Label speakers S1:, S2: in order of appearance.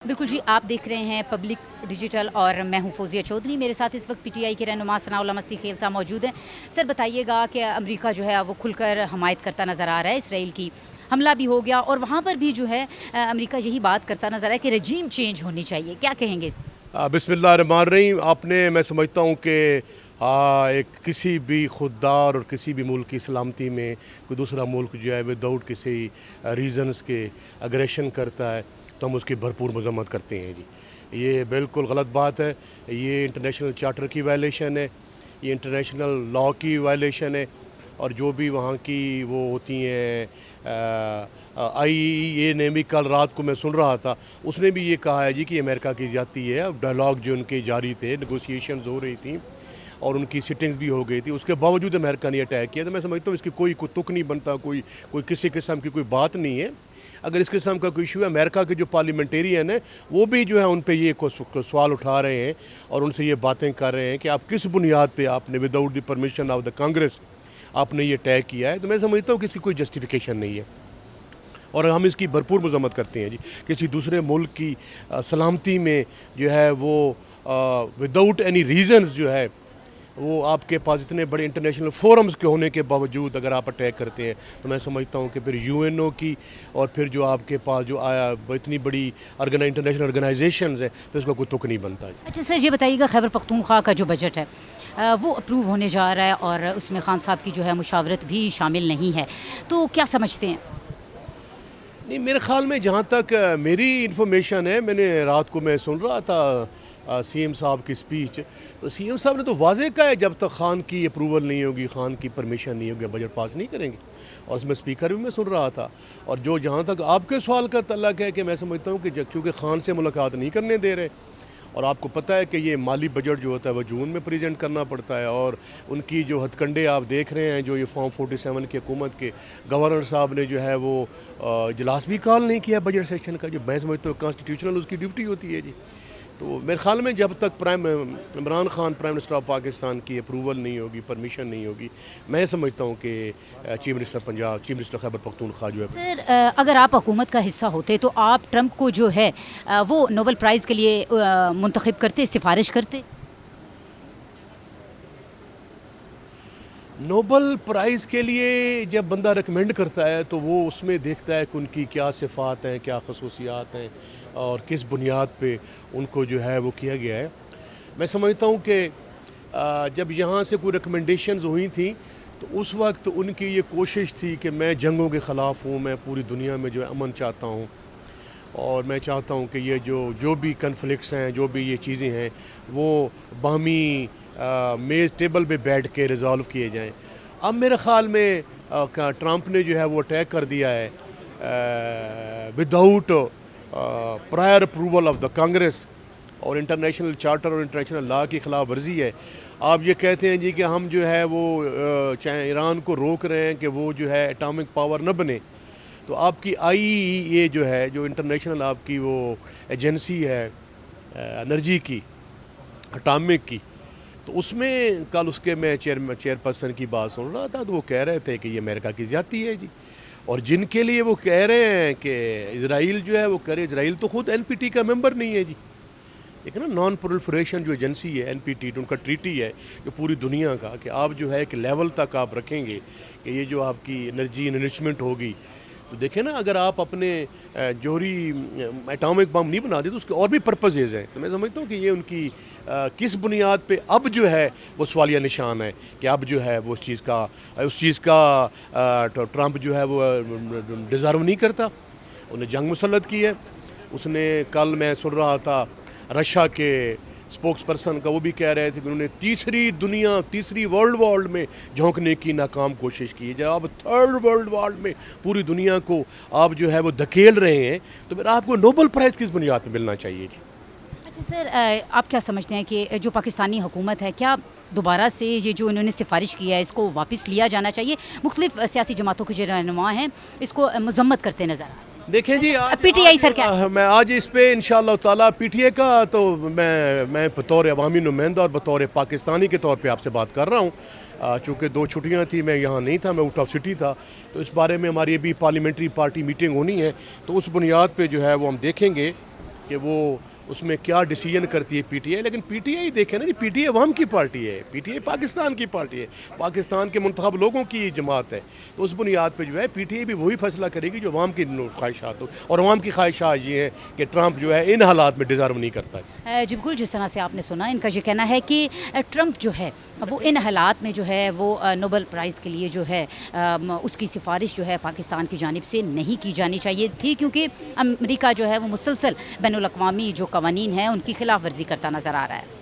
S1: बिल्कुल जी, आप देख रहे हैं पब्लिक डिजिटल और मैं हूं फौजिया चौधरी। मेरे साथ इस वक्त पीटीआई के रहनुमा सनाउल्लाह मस्ती खेल साहब मौजूद हैं। सर बताइएगा कि अमेरिका जो है वो खुलकर हमायत करता नज़र आ रहा है इसराइल की। हमला भी हो गया और वहाँ पर भी जो है अमेरिका यही बात करता नज़र आ रहा है कि रजीम चेंज होनी चाहिए। क्या कहेंगे इस
S2: बिस्मिल्लाहिर्रहमानिर्रहीम। आपने मैं समझता हूँ कि एक किसी भी खुददार और किसी भी मुल्क की सलामती में कोई दूसरा मुल्क जो है विदाउट किसी रीज़न्स के अग्रेशन करता है तो हम उसकी भरपूर मजम्मत करते हैं जी। ये बिल्कुल गलत बात है, ये इंटरनेशनल चार्टर की वायलेशन है, ये इंटरनेशनल लॉ की वायलेशन है। और जो भी वहाँ की वो होती हैं IAEA ने भी कल रात को मैं सुन रहा था, उसने भी ये कहा है जी कि अमेरिका की ज़्यादती है। डायलॉग जो उनके जारी थे, नेगोशिएशंस हो रही थी और उनकी सिटिंग्स भी हो गई थी, उसके बावजूद अमेरिका ने अटैक किया। तो मैं समझता हूँ इसकी कोई तुक नहीं बनता, कोई किसी किस्म की कोई बात नहीं है। अगर इस किस्म का कोई इशू है, अमेरिका के जो पार्लियामेंटेरियन है वो भी जो है उन पे ये सवाल उठा रहे हैं और उनसे ये बातें कर रहे हैं कि आप किस बुनियाद पे आपने without the permission of the Congress आपने ये अटैक किया है। तो मैं समझता हूँ कि इसकी कोई जस्टिफिकेशन नहीं है और हम इसकी भरपूर मजम्मत करते हैं जी। किसी दूसरे मुल्क की सलामती में जो है वो विदाउट एनी रीज़न्स जो है वो आपके पास इतने बड़े इंटरनेशनल फोरम्स के होने के बावजूद अगर आप अटैक करते हैं तो मैं समझता हूँ कि फिर UNO की और फिर जो आपके पास जो इतनी बड़ी इंटरनेशनल ऑर्गेनाइजेशंस है फिर उसका कोई तुक नहीं बनता है।
S1: अच्छा सर, ये बताइएगा खैबर पख्तूनख्वा का जो बजट है वो अप्रूव होने जा रहा है और उसमें खान साहब की जो है मुशावरत भी शामिल नहीं है, तो क्या समझते हैं?
S2: नहीं, मेरे ख़्याल में जहाँ तक मेरी इन्फॉर्मेशन है, मैंने रात को मैं सुन रहा था CM साहब की स्पीच, तो CM साहब ने तो वाज़ेह कहा है जब तक खान की अप्रूवल नहीं होगी, खान की परमिशन नहीं होगी, बजट पास नहीं करेंगे। और उसमें स्पीकर भी मैं सुन रहा था। और जो जहाँ तक आपके सवाल का तल्लक है कि मैं समझता हूँ कि क्योंकि खान से मुलाकात नहीं करने दे रहे और आपको पता है कि ये माली बजट जो होता है वो जून में प्रेजेंट करना पड़ता है और उनकी जो हथकंडे आप देख रहे हैं, जो ये फॉर्म 47 की हुकूमत के गवर्नर साहब ने जो है वो इजलास भी कॉल नहीं किया बजट सेशन का, जो मैं समझता हूँ कॉन्स्टिट्यूशनल उसकी ड्यूटी होती है जी। तो मेरे ख्याल में जब तक Imran Khan prime minister of Pakistan की अप्रूवल नहीं होगी, परमिशन नहीं होगी, मैं समझता हूँ कि chief minister Punjab, chief minister Khyber Pakhtunkhwa जो है।
S1: सर अगर आप हुकूमत का हिस्सा होते तो आप ट्रंप को जो है वो नोबेल प्राइज़ के लिए मुंतखब करते, सिफारिश करते?
S2: नोबल प्राइज़ के लिए जब बंदा रिकमेंड करता है तो वो उसमें देखता है कि उनकी क्या सिफ़ात हैं, क्या खसूसियात हैं और किस बुनियाद पे उनको जो है वो किया गया है। मैं समझता हूँ कि जब यहाँ से कोई रिकमेंडेशंस हुई थी तो उस वक्त उनकी ये कोशिश थी कि मैं जंगों के ख़िलाफ़ हूँ, मैं पूरी दुनिया में जो है अमन चाहता हूँ और मैं चाहता हूँ कि ये जो भी कन्फ्लिक्ट्स हैं, जो भी ये चीज़ें हैं वो बाहमी मेज़ टेबल पे बैठ के रिज़ॉल्व किए जाएं। अब मेरे ख़्याल में ट्रंप ने जो है वो अटैक कर दिया है without prior approval of the Congress और इंटरनेशनल चार्टर और इंटरनेशनल लॉ की ख़िलाफ़ वर्जी है। आप ये कहते हैं जी कि हम जो है वो चाहे ईरान को रोक रहे हैं कि वो जो है एटॉमिक पावर न बने, तो आपकी IAEA जो है, जो इंटरनेशनल आपकी वो एजेंसी है एनर्जी की, एटॉमिक की, तो उसमें कल उसके मैं चेयरपर्सन की बात सुन रहा था तो वो कह रहे थे कि ये अमेरिका की ज़्यादती है जी। और जिनके लिए वो कह रहे हैं कि इजराइल जो है वो करे, इजराइल तो ख़ुद NPT का मेंबर नहीं है जी। एक ना नॉन प्रोलिफरेशन जो एजेंसी है NPT, उनका ट्रीटी है जो पूरी दुनिया का कि आप जो है कि लेवल तक आप रखेंगे कि ये जो आपकी एनर्जी इनरिचमेंट होगी। तो देखें ना, अगर आप अपने जोहरी एटॉमिक बम नहीं बनाते तो उसके और भी पर्पसेज हैं। तो मैं समझता हूँ कि ये उनकी किस बुनियाद पे अब जो है वो सवालिया निशान है कि अब जो है वो उस चीज़ का ट्रंप जो है वो डिज़र्व नहीं करता। उन्हें जंग मुसल्लत की है। उसने कल मैं सुन रहा था रशिया के स्पोक्स पर्सन का, वो भी कह रहे थे कि उन्होंने तीसरी वर्ल्ड वॉर में झोंकने की नाकाम कोशिश की है। जब आप थर्ड वर्ल्ड वॉर में पूरी दुनिया को आप जो है वो धकेल रहे हैं तो फिर आपको नोबेल प्राइज़ किस बुनियाद पर मिलना चाहिए जी।
S1: अच्छा सर, आप क्या समझते हैं कि जो पाकिस्तानी हुकूमत है, क्या दोबारा से ये जो इन्होंने सिफारिश की है इसको वापस लिया जाना चाहिए? मुख्तलिफ सियासी जमातों के जो रहनुमा हैं इसको मजम्मत करते नज़र आ रहे हैं।
S2: देखें जी,
S1: PTI सर क्या
S2: मैं आज इस पे इंशाअल्लाह ताला PTA का तो मैं बतौर अवामी नुमाइंदा और बतौर पाकिस्तानी के तौर पे आपसे बात कर रहा हूँ। चूँकि 2 छुट्टियाँ थी, मैं यहाँ नहीं था, मैं आउट ऑफ सिटी था, तो इस बारे में हमारी अभी पार्लियामेंट्री पार्टी मीटिंग होनी है तो उस बुनियाद पे जो है वो हम देखेंगे کہ وہ اس میں کیا ڈیسیجن کرتی ہے پی ٹی آئی. لیکن پی ٹی آئی دیکھیں نا جی، پی ٹی آئی عوام کی پارٹی ہے، پی ٹی آئی پاکستان کی پارٹی ہے، پاکستان کے منتخب لوگوں کی جماعت ہے. تو اس بنیاد پہ جو ہے پی ٹی آئی بھی وہی فیصلہ کرے گی جو عوام کی خواہشات ہو، اور عوام کی خواہشات یہ ہیں کہ ٹرمپ جو ہے ان حالات میں ڈیزرو نہیں کرتا.
S1: جی بالکل، جس طرح سے آپ نے سنا، ان کا یہ کہنا ہے کہ ٹرمپ جو ہے وہ ان حالات میں جو ہے وہ نوبل پرائز کے لیے جو ہے اس کی سفارش جو ہے پاکستان کی جانب سے نہیں کی جانی چاہیے تھی، کیونکہ امریکہ جو ہے وہ مسلسل بین الاقوامی جو قوانین ہیں ان کی خلاف ورزی کرتا نظر آ رہا ہے.